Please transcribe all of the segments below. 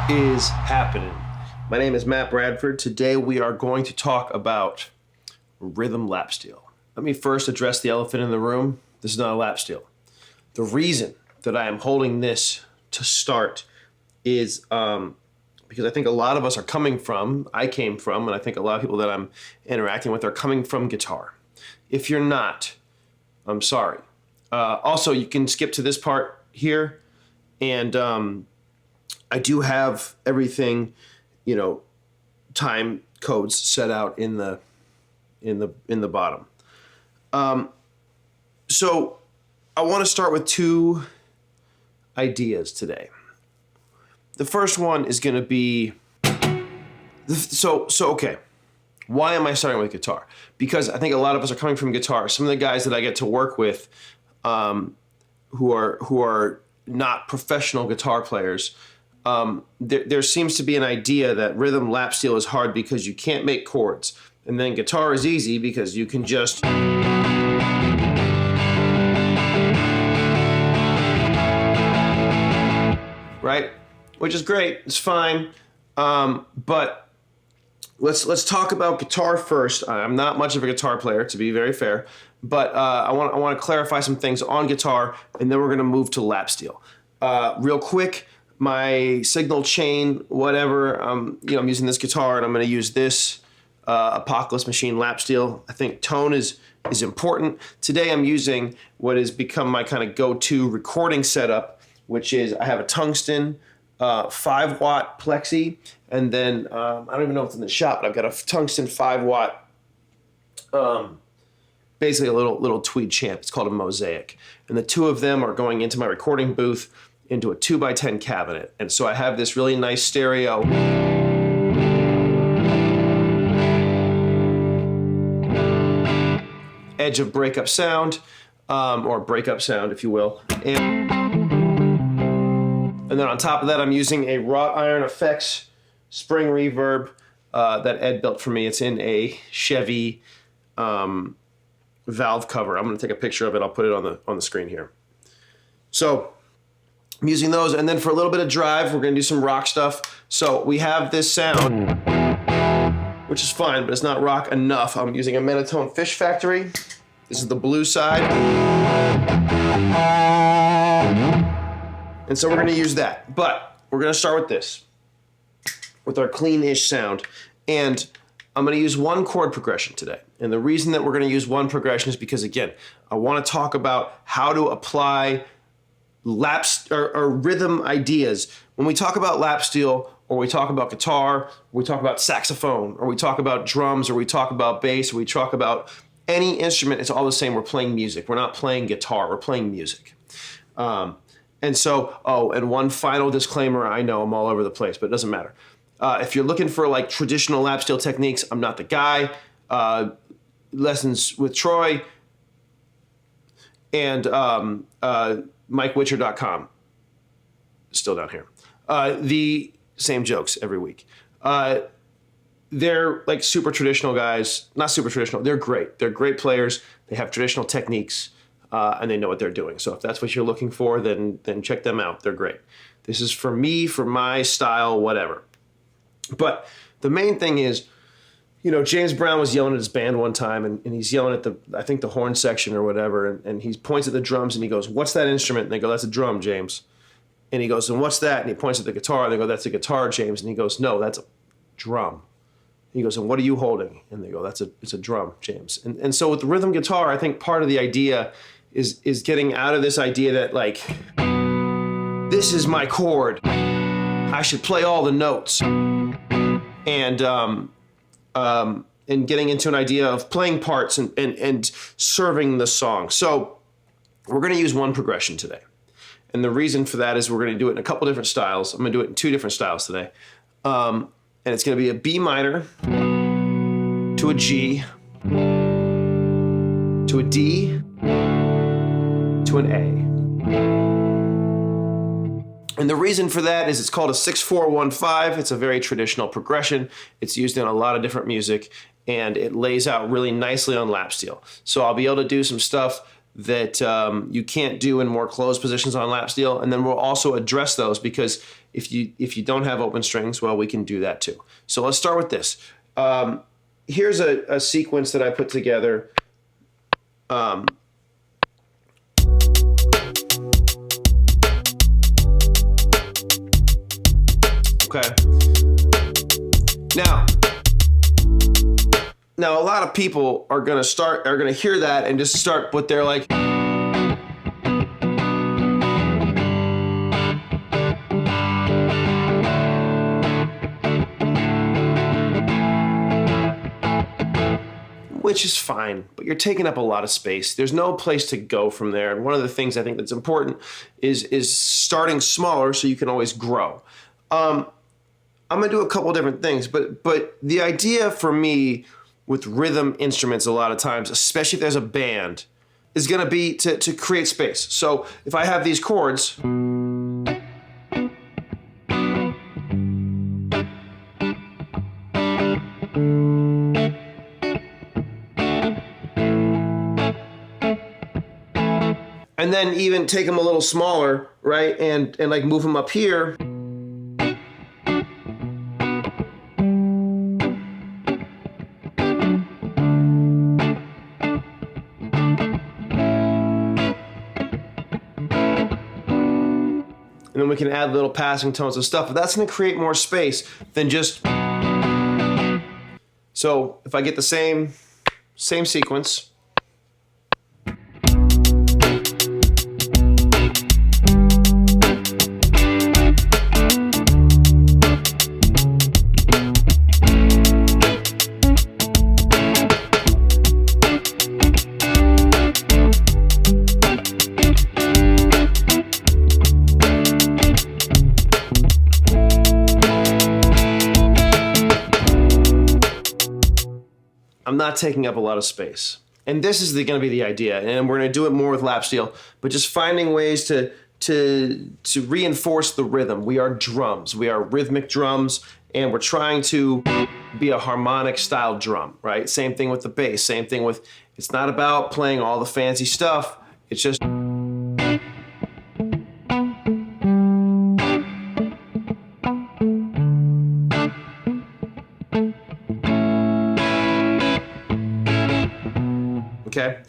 Is happening? My name is Matt Bradford. Today we are going to talk about rhythm lap steel. Let me first address the elephant in the room. This is not a lap steel. The reason that I am holding this to start is because I think a lot of us are I came from, and I think a lot of people that I'm interacting with are coming from guitar. If you're not, I'm sorry. Also, you can skip to this part here, and I do have everything, time codes set out in the bottom. So I want to start with two ideas today. The first one is going to be okay. Why am I starting with guitar? Because I think a lot of us are coming from guitar. Some of the guys that I get to work with, who are not professional guitar players. There seems to be an idea that rhythm lap steel is hard because you can't make chords, and then guitar is easy because you can just right, which is great. It's fine, but let's talk about guitar first. I'm not much of a guitar player, to be very fair, but I want to clarify some things on guitar, and then we're going to move to lap steel. Real quick. My signal chain, whatever, I'm using this guitar, and I'm going to use this Apocalypse Machine lap steel. I think tone is important. Today I'm using what has become my kind of go-to recording setup, which is I have a Tungsten 5-watt plexi, and then I don't even know what's in the shop, but I've got a Tungsten 5-watt, basically a little tweed champ. It's called a Mosaic, and the two of them are going into my recording booth into a 2x10 cabinet. And so I have this really nice stereo. Edge of breakup sound, or breakup sound, if you will. And then on top of that, I'm using a Wrought Iron Effects spring reverb that Ed built for me. It's in a Chevy valve cover. I'm gonna take a picture of it. I'll put it on the screen here. So, I'm using those, and then for a little bit of drive, we're gonna do some rock stuff. So we have this sound, which is fine, but it's not rock enough. I'm using a Menatone Fish Factory. This is the blue side. And so we're gonna use that, but we're gonna start with this, with our clean-ish sound. And I'm gonna use one chord progression today. And the reason that we're gonna use one progression is because, again, I wanna talk about how to apply laps or rhythm ideas. When we talk about lap steel, or we talk about guitar, or we talk about saxophone, or we talk about drums, or we talk about bass, or we talk about any instrument, it's all the same. We're playing music. We're not playing guitar. We're playing music. And one final disclaimer. I know I'm all over the place, but it doesn't matter. If you're looking for like traditional lap steel techniques, I'm not the guy. Lessons with Troy and MikeWitcher.com. Still down here. The same jokes every week. They're like super traditional guys. Not super traditional. They're great. They're great players. They have traditional techniques, and they know what they're doing. So if that's what you're looking for, then check them out. They're great. This is for me, for my style, whatever. But the main thing is, James Brown was yelling at his band one time, and he's yelling at I think the horn section or whatever, and he points at the drums and he goes, "What's that instrument?" And they go, "That's a drum, James." And he goes, "And what's that?" And he points at the guitar, and they go, "That's a guitar, James." And he goes, "No, that's a drum." He goes, and what are you holding? And they go, it's a drum, James. And so with the rhythm guitar, I think part of the idea is getting out of this idea that like, this is my chord. I should play all the notes. And getting into an idea of playing parts and serving the song. So we're gonna use one progression today. And the reason for that is we're gonna do it in a couple different styles. I'm gonna do it in 2 different styles today. And it's going to be a B minor to a G to a D to an A. And the reason for that is it's called a 6-4-1-5. It's a very traditional progression. It's used in a lot of different music, and it lays out really nicely on lap steel. So I'll be able to do some stuff that you can't do in more closed positions on lap steel, and then we'll also address those because if you don't have open strings, well, we can do that too. So let's start with this. Here's a sequence that I put together. Okay. Now a lot of people are gonna hear that and just start, but they're like, which is fine, but you're taking up a lot of space. There's no place to go from there. And one of the things I think that's important is starting smaller so you can always grow. I'm gonna do a couple different things, but the idea for me with rhythm instruments a lot of times, especially if there's a band, is gonna be to create space. So if I have these chords, and then even take them a little smaller, right? And like move them up here. And then we can add little passing tones and stuff, but that's gonna create more space than just. So if I get the same sequence. I'm not taking up a lot of space. And this is going to be the idea. And we're going to do it more with lap steel, but just finding ways to reinforce the rhythm. We are drums. We are rhythmic drums, and we're trying to be a harmonic style drum, right? Same thing with the bass. Same thing with, it's not about playing all the fancy stuff. It's just. Okay,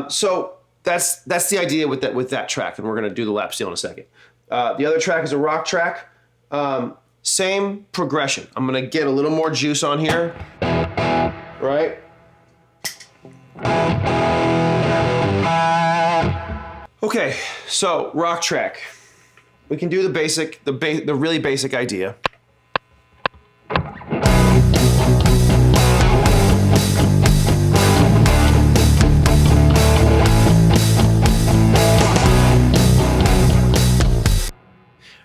so that's the idea with that track, and we're gonna do the lap steel in a second. The other track is a rock track. Same progression. I'm gonna get a little more juice on here, right? Okay, so rock track. We can do the basic, the really basic idea.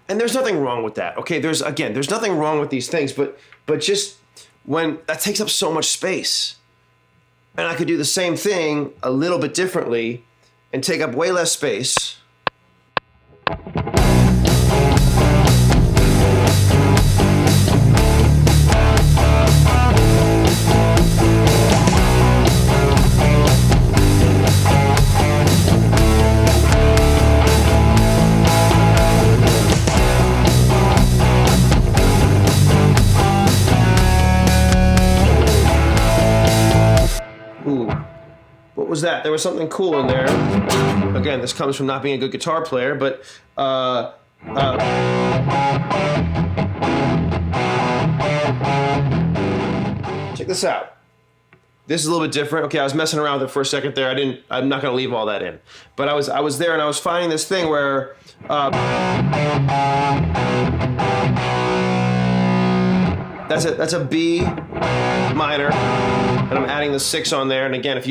And there's nothing wrong with that. Okay, there's nothing wrong with these things, but just when that takes up so much space. And I could do the same thing a little bit differently and take up way less space. What was that? There was something cool in there. Again, this comes from not being a good guitar player, but check this out. This is a little bit different. Okay, I was messing around with it for a second there. I'm not gonna leave all that in. But I was there and I was finding this thing where that's a B minor, and I'm adding the 6 on there. And again, if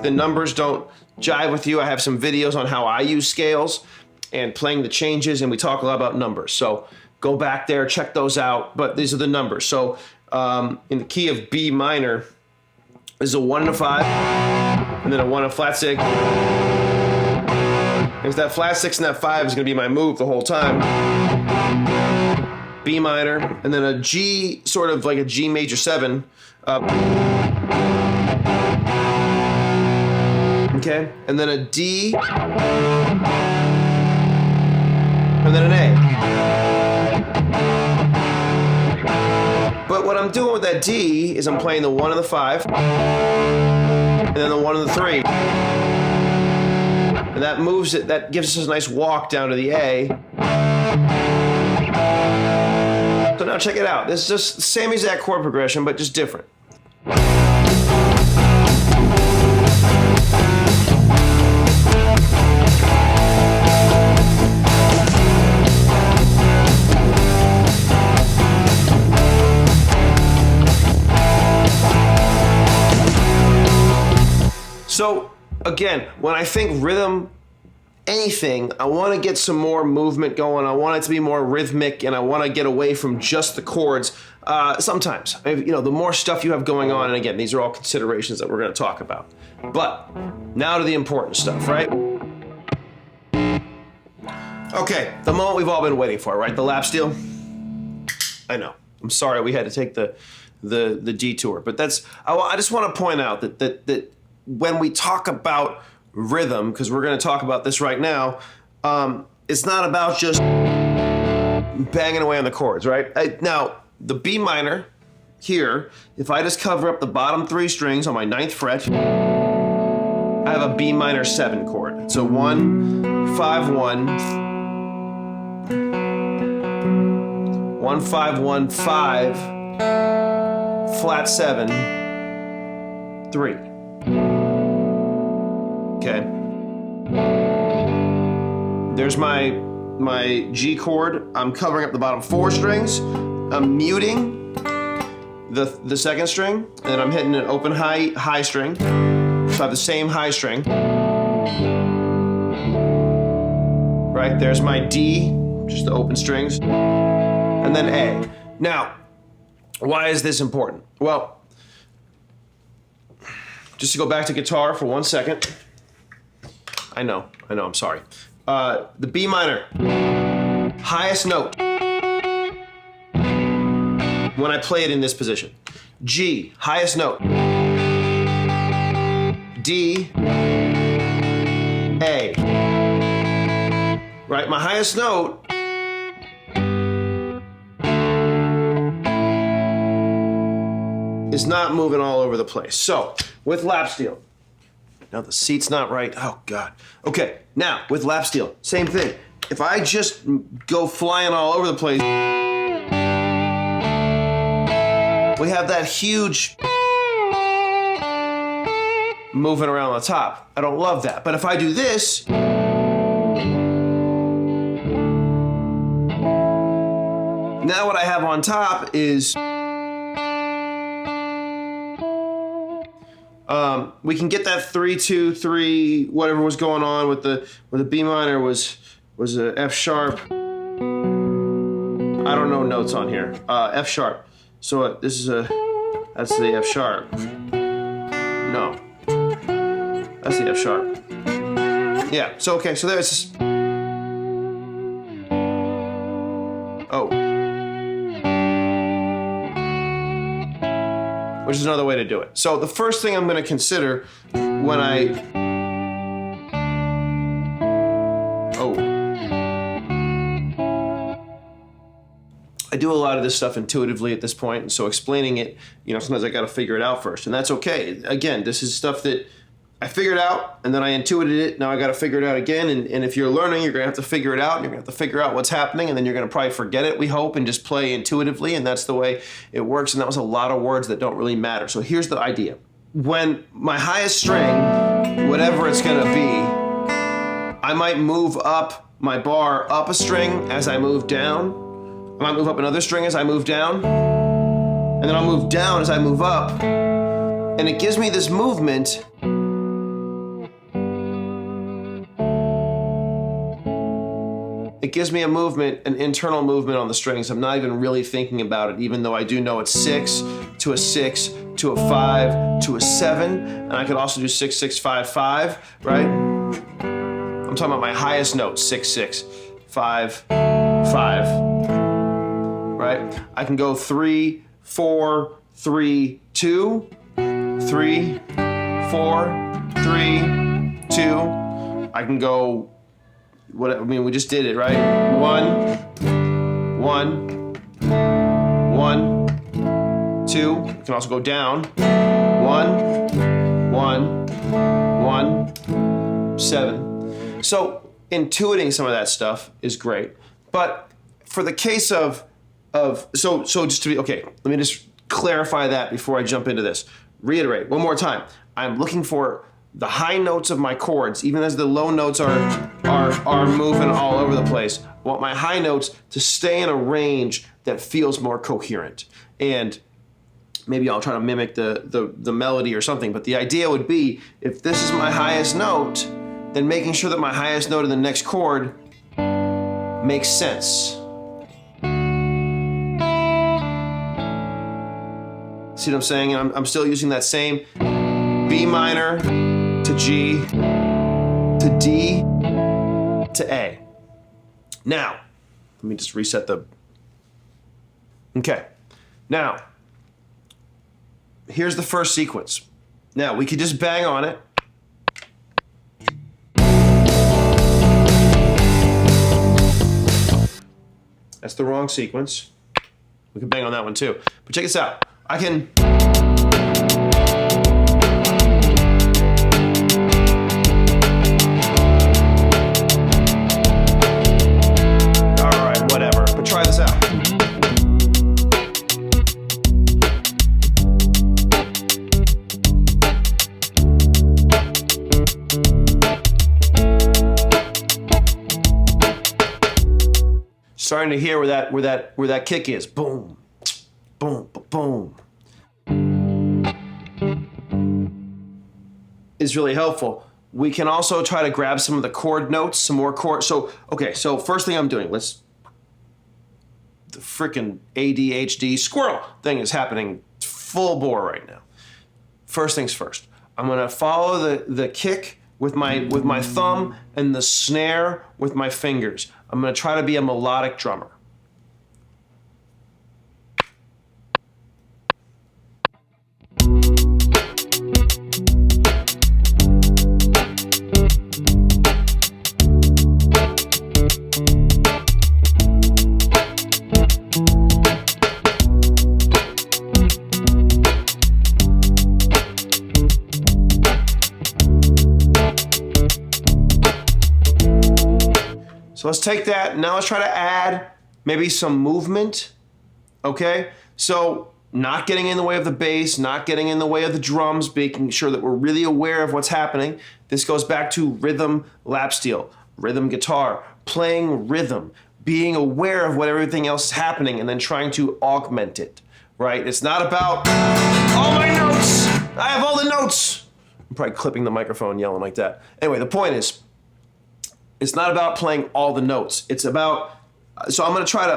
the numbers don't jive with you, I have some videos on how I use scales and playing the changes, and we talk a lot about numbers. So go back there, check those out. But these are the numbers. So in the key of B minor is a 1 and a 5, and then a 1 and a flat 6. If that flat 6 and that 5 is going to be my move the whole time. B minor, and then a G, sort of like a G major 7. Okay, and then a D, and then an A. But what I'm doing with that D is I'm playing the 1 and the 5, and then the 1 and the 3. And that moves it, that gives us a nice walk down to the A. So now check it out. This is just the same exact chord progression, but just different. So again, when I think rhythm, anything, I want to get some more movement going. I want it to be more rhythmic, and I want to get away from just the chords. Sometimes, the more stuff you have going on, and again, these are all considerations that we're going to talk about. But now to the important stuff, right? Okay, the moment we've all been waiting for, right? The lap steel. I know. I'm sorry we had to take the detour, but I just want to point out that when we talk about rhythm, because we're going to talk about this right now, it's not about just banging away on the chords, right? Now, the B minor here, if I just cover up the bottom 3 strings on my 9th fret, I have a B minor 7 chord. It's a 1, 5, 1, 1, 5, 1, 5, flat 7, 3. Okay. There's my G chord. I'm covering up the bottom 4 strings. I'm muting the 2nd string, and then I'm hitting an open high string. So I have the same high string. Right, there's my D, just the open strings, and then A. Now, why is this important? Well, just to go back to guitar for 1 second. I know, I'm sorry. The B minor, highest note when I play it in this position. G, highest note. D, A. Right, my highest note is not moving all over the place. So, with lap steel, now the seat's not right. Oh God. Okay, now with lap steel, same thing. If I just go flying all over the place, we have that huge moving around the top. I don't love that. But if I do this, now what I have on top is we can get that 3, 2, 3, whatever was going on with the B minor was a F sharp. I don't know notes on here. F sharp. So this is that's the F sharp. No, that's the F sharp. Yeah. So okay. So there's. Oh. Which is another way to do it. So the first thing I'm going to consider when I do a lot of this stuff intuitively at this point, and so explaining it, sometimes I got to figure it out first, and that's okay. Again, this is stuff that I figured out, and then I intuited it. Now I got to figure it out again. And if you're learning, you're going to have to figure it out. And you're going to have to figure out what's happening, and then you're going to probably forget it, we hope, and just play intuitively. And that's the way it works. And that was a lot of words that don't really matter. So here's the idea. When my highest string, whatever it's going to be, I might move up my bar up a string as I move down. I might move up another string as I move down. And then I'll move down as I move up. And it gives me this movement. It gives me a movement, an internal movement on the strings. I'm not even really thinking about it, even though I do know it's 6 to a 6 to a 5 to a 7. And I could also do 6, 6, 5, 5, right? I'm talking about my highest note, 6, 6, 5, 5, right? I can go 3, 4, 3, 2, 3, 4, 3, 2. I can go, we just did it, right? 1, 1, 1, 2. You can also go down. 1, 1, 1, 7. So intuiting some of that stuff is great. But for the case of so just to be, okay, let me just clarify that before I jump into this. Reiterate one more time. I'm looking for the high notes of my chords, even as the low notes are moving all over the place. I want my high notes to stay in a range that feels more coherent. And maybe I'll try to mimic the melody or something, but the idea would be, if this is my highest note, then making sure that my highest note in the next chord makes sense. See what I'm saying? And I'm still using that same B minor to G to D to A. Now, let me just reset the... Okay. Now, here's the first sequence. Now, we could just bang on it. That's the wrong sequence. We could bang on that one too. But check this out. I can... Alright, whatever. But try this out. Starting to hear where that kick is. Boom. Boom, boom. Is really helpful. We can also try to grab some of the chord notes, some more chord. So, okay, so first thing I'm doing, the freaking ADHD squirrel thing is happening full bore right now. First things first, I'm gonna follow the kick with my thumb and the snare with my fingers. I'm gonna try to be a melodic drummer. So let's take that, now let's try to add maybe some movement, okay? So not getting in the way of the bass, not getting in the way of the drums, making sure that we're really aware of what's happening. This goes back to rhythm lap steel, rhythm guitar, playing rhythm, being aware of what everything else is happening and then trying to augment it, right? It's not about all my notes, I have all the notes. I'm probably clipping the microphone yelling like that. Anyway, the point is, it's not about playing all the notes. It's about, so I'm gonna try to.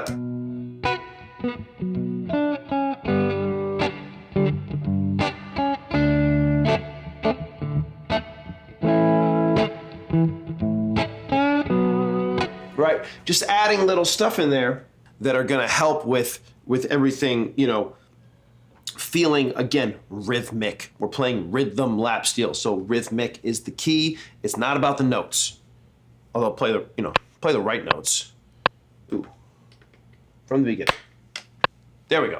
Right, just adding little stuff in there that are gonna help with everything, you know, feeling, again, rhythmic. We're playing rhythm lap steel, so rhythmic is the key. It's not about the notes. Although play the right notes. Ooh. From the beginning. There we go.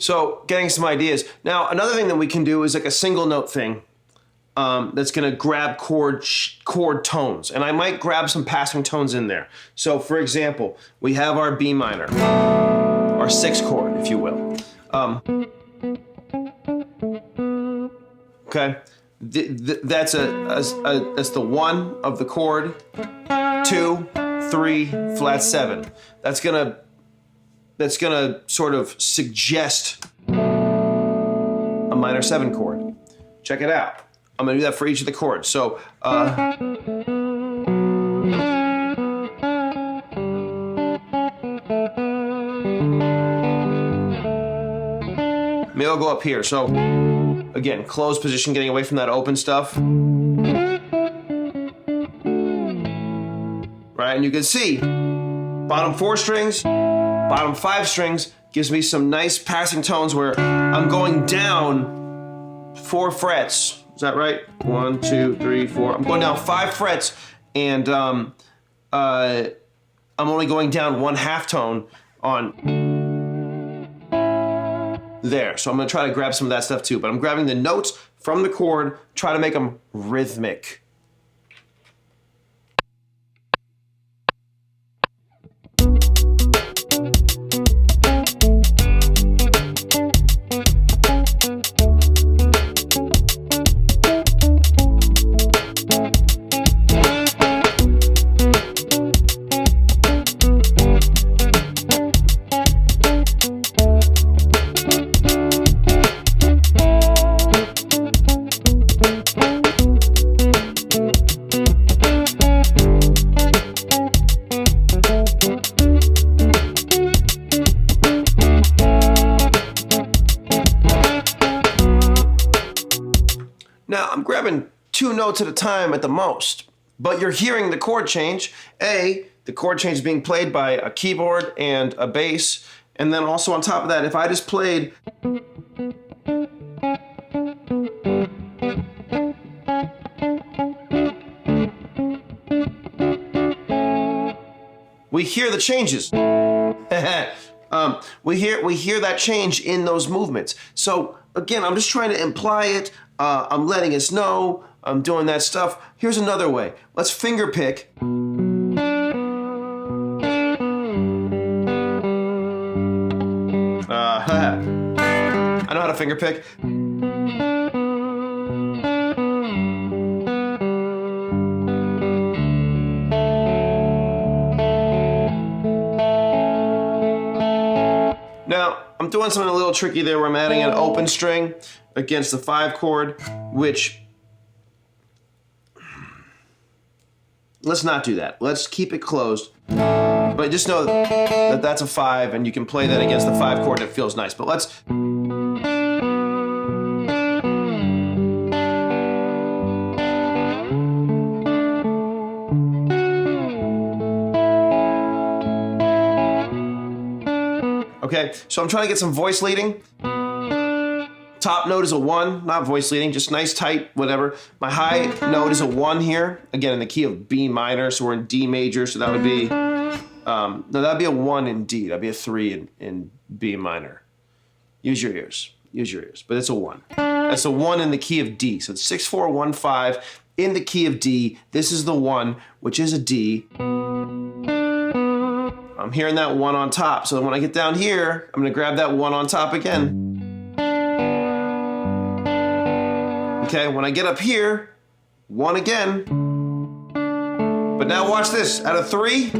So getting some ideas. Now, another thing that we can do is like a single note thing that's gonna grab chord tones. And I might grab some passing tones in there. So for example, we have our B minor, our 6th chord, if you will. Okay, that's the 1 of the chord, 2, 3, flat 7. That's gonna sort of suggest a minor 7 chord. Check it out. I'm gonna do that for each of the chords. So, maybe I'll go up here. So, again, closed position, getting away from that open stuff. Right, and you can see, bottom 4 strings, bottom 5 strings gives me some nice passing tones where I'm going down 4 frets. Is that right? 1, 2, 3, 4. I'm going down 5 frets, and I'm only going down 1 half tone on there. So I'm gonna try to grab some of that stuff too, but I'm grabbing the notes from the chord, try to make them rhythmic. Now, I'm grabbing 2 notes at a time at the most, but you're hearing the chord change. The chord change is being played by a keyboard and a bass, and then also on top of that, if I just played we hear the changes. We hear that change in those movements. So again, I'm just trying to imply it. I'm letting us know. I'm doing that stuff. Here's another way. Let's finger pick. I know how to finger pick. Now, I'm doing something a little tricky there where I'm adding an open string against the 5 chord, which, let's not do that. Let's keep it closed. But just know that that's a 5, and you can play that against the 5 chord and it feels nice. But let's... Okay, so I'm trying to get some voice leading. Top note is a 1, not voice leading, just nice, tight, whatever. My high note is a 1 here, again in the key of B minor, so we're in D major, so that would be, no, that'd be a 1 in D, that'd be a 3 in B minor. Use your ears, but it's a 1. That's a 1 in the key of D, so it's 6, 4, 1, 5 in the key of D. This is the 1, which is a D. I'm hearing that 1 on top, so when I get down here, I'm gonna grab that 1 on top again. Okay, when I get up here, 1 again. But now watch this, at a 3,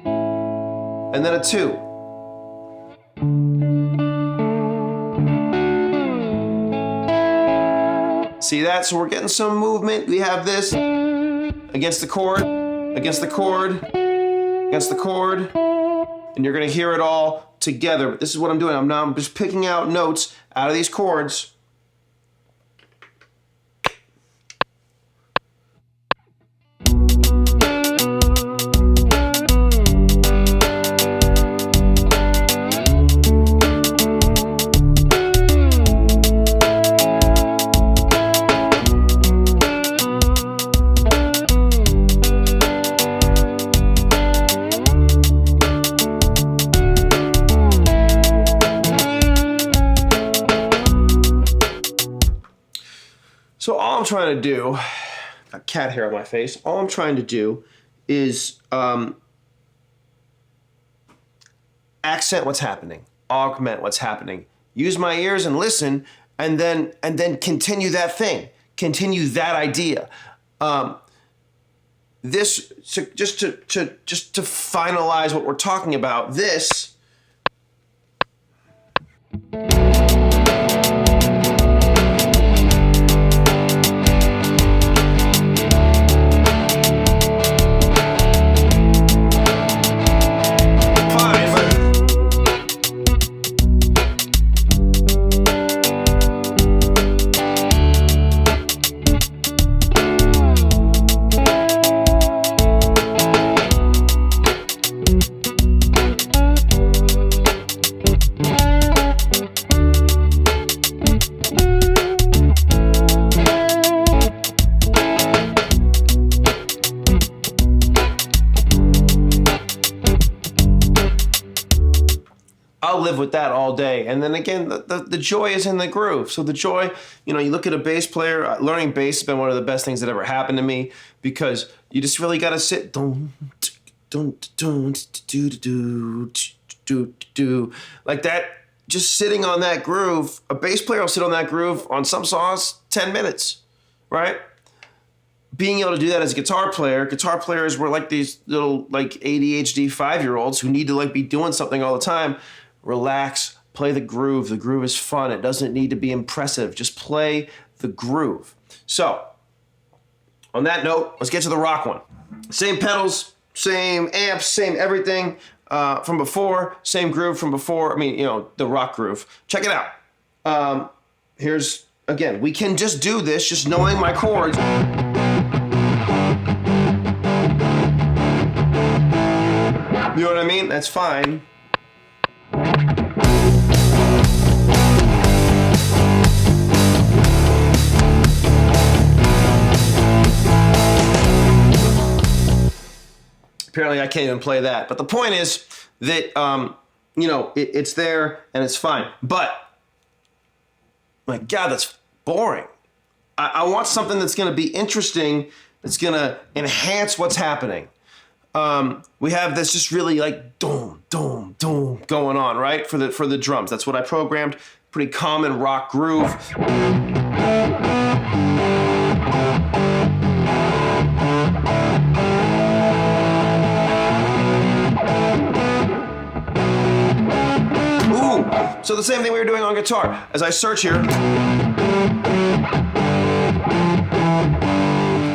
and then a 2. See that? So we're getting some movement. We have this against the chord, against the chord, against the chord, and you're gonna hear it all together. But this is what I'm doing. I'm just picking out notes out of these chords. I'm trying to do, got cat hair on my face, all I'm trying to do is accent what's happening, augment what's happening, use my ears and listen, and then continue that thing, continue that idea. This, so just to finalize what we're talking about, this I'll live with that all day. And then again, the joy is in the groove. So the joy, you look at a bass player, learning bass has been one of the best things that ever happened to me, because you just really got to sit, like that, just sitting on that groove. A bass player will sit on that groove on some songs 10 minutes, right? Being able to do that as a guitar players were like these little ADHD 5-year-olds who need to be doing something all the time. Relax, play the groove. The groove is fun. It doesn't need to be impressive. Just play the groove. So, on that note, let's get to the rock one. Same pedals, same amps, same everything from before, same groove from before. I mean, the rock groove. Check it out. Here's, again, we can just do this, just knowing my chords. You know what I mean? That's fine. Apparently I can't even play that. But the point is that, it's there and it's fine. But, my God, that's boring. I want something that's going to be interesting, that's going to enhance what's happening. We have this just really doom, doom, doom going on, right? For the drums. That's what I programmed. Pretty common rock groove. Ooh, so the same thing we were doing on guitar. As I search here.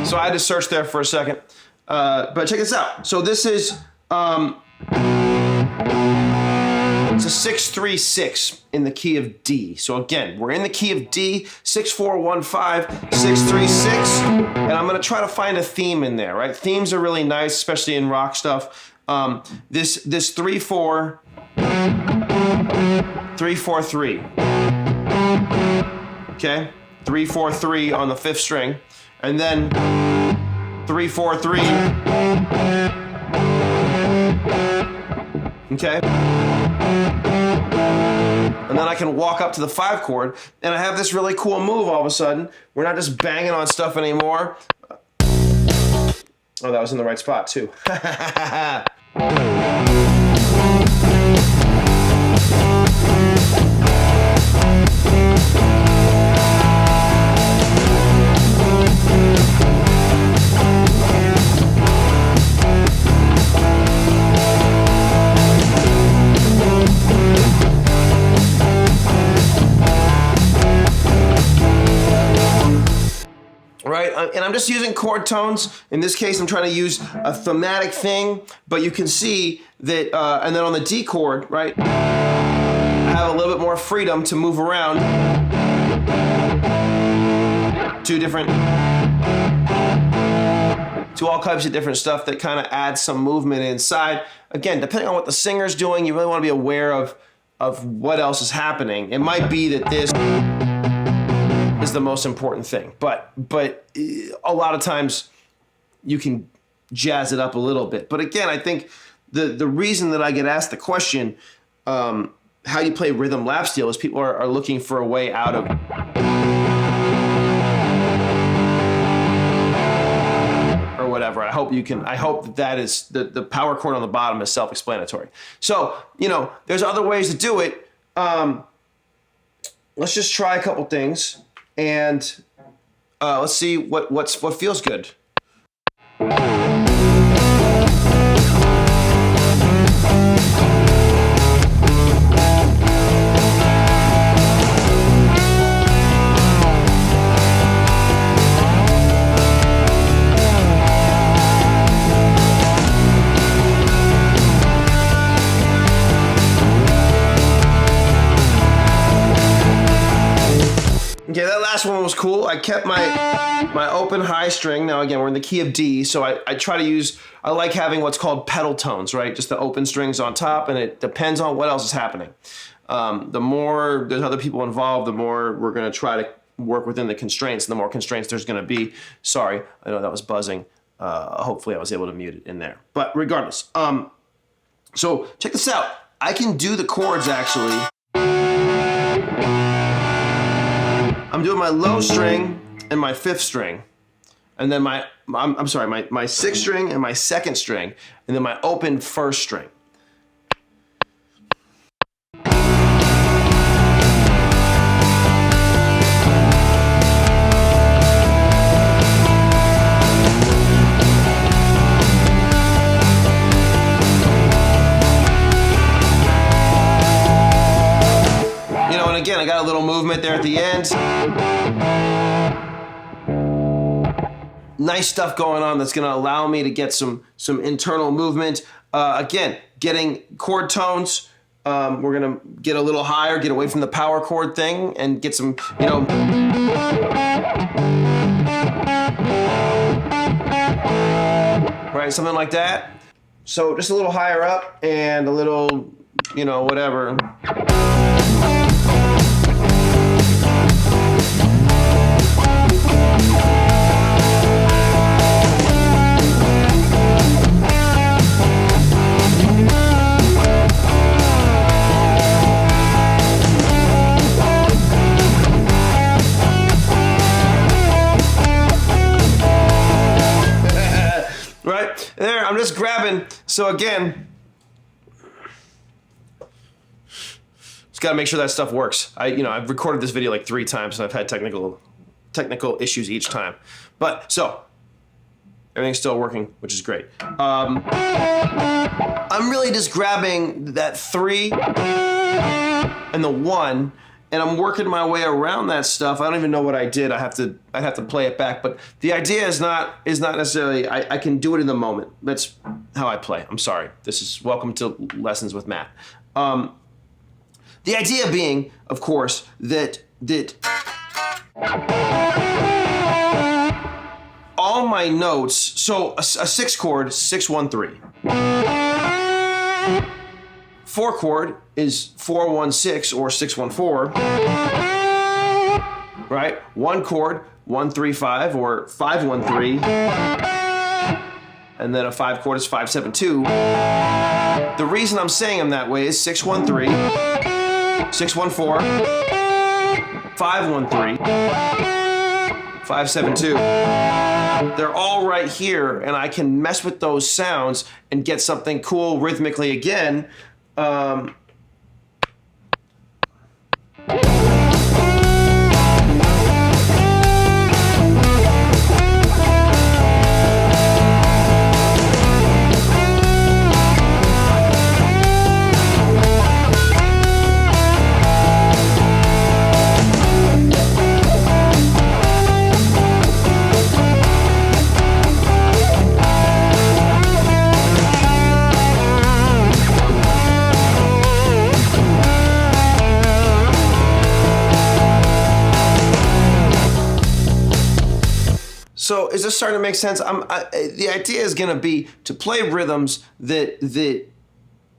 So I had to search there for a second. But check this out. So this is, it's a 6-3-6 in the key of D. So again, we're in the key of D, 6-4-1-5, 6-3-6, and I'm gonna try to find a theme in there, right? Themes are really nice, especially in rock stuff. This 3-4, 3-4-3. Okay, 3-4-3 on the 5th string, and then 3-4-3. Okay. And then I can walk up to the 5 chord, and I have this really cool move all of a sudden. We're not just banging on stuff anymore. Oh, that was in the right spot too. Right, and I'm just using chord tones. In this case, I'm trying to use a thematic thing, but you can see that, and then on the D chord, right, I have a little bit more freedom to move around to all types of different stuff that kind of adds some movement inside. Again, depending on what the singer's doing, you really want to be aware of what else is happening. It might be that this is the most important thing, but a lot of times you can jazz it up a little bit. But again, I think the reason that I get asked the question, how do you play rhythm lap steel, is people are looking for a way out of hope that is the power chord on the bottom is self-explanatory. So, you know, there's other ways to do it. Let's just try a couple things, and let's see what feels good. Okay, that last one was cool. I kept my open high string. Now again, we're in the key of D, so I try to use, I like having what's called pedal tones, right? Just the open strings on top, and it depends on what else is happening. The more there's other people involved, the more we're gonna try to work within the constraints, and the more constraints there's gonna be. Sorry, I know that was buzzing. Hopefully I was able to mute it in there. But regardless, so check this out. I can do the chords actually. I'm doing my low string and my fifth string, and then my sixth string and my second string, and then my open first string. Again, I got a little movement there at the end. Nice stuff going on that's going to allow me to get some internal movement. Again, getting chord tones. We're going to get a little higher, get away from the power chord thing, and get some, you know. Right, something like that. So just a little higher up and a little, you know, whatever. Right there, I'm just grabbing. So again, just got to make sure that stuff works. I've recorded this video like 3 times, and I've had technical issues each time. But so everything's still working, which is great. I'm really just grabbing that 3 and the 1. And I'm working my way around that stuff. I don't even know what I did. I'd have to play it back. But the idea is not necessarily, I can do it in the moment. That's how I play. I'm sorry. This is welcome to Lessons with Matt. The idea being, of course, that all my notes, so a 6 chord, 6, 1, 3. 4 chord is 4, 1, 6 or 6, 1, 4. Right? 1 chord, 1, 3, 5 or 5, 1, 3. And then a 5 chord is 5, 7, 2. The reason I'm saying them that way is 6, 1, 3, 6, 1, 4, 5, 1, 3, 5, 7, 2. They're all right here, and I can mess with those sounds and get something cool rhythmically again. So is this starting to make sense? The idea is going to be to play rhythms that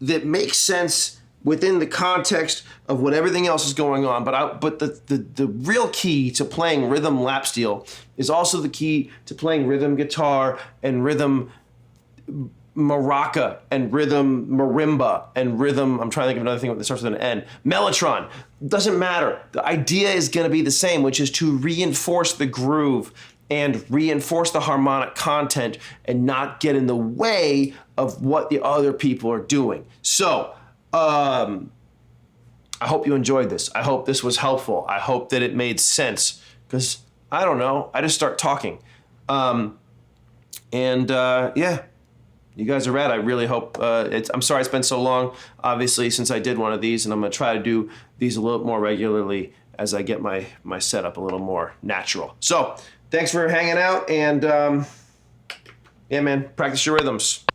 make sense within the context of what everything else is going on. But the real key to playing rhythm lap steel is also the key to playing rhythm guitar and rhythm maraca and rhythm marimba and rhythm, I'm trying to think of another thing that starts with an N, mellotron. Doesn't matter. The idea is going to be the same, which is to reinforce the groove and reinforce the harmonic content and not get in the way of what the other people are doing. So, I hope you enjoyed this. I hope this was helpful. I hope that it made sense, because I don't know, I just start talking. Yeah, you guys are rad. I really hope, I'm sorry it's been so long, obviously, since I did one of these, and I'm gonna try to do these a little more regularly as I get my setup a little more natural. So, thanks for hanging out, and yeah, man, practice your rhythms.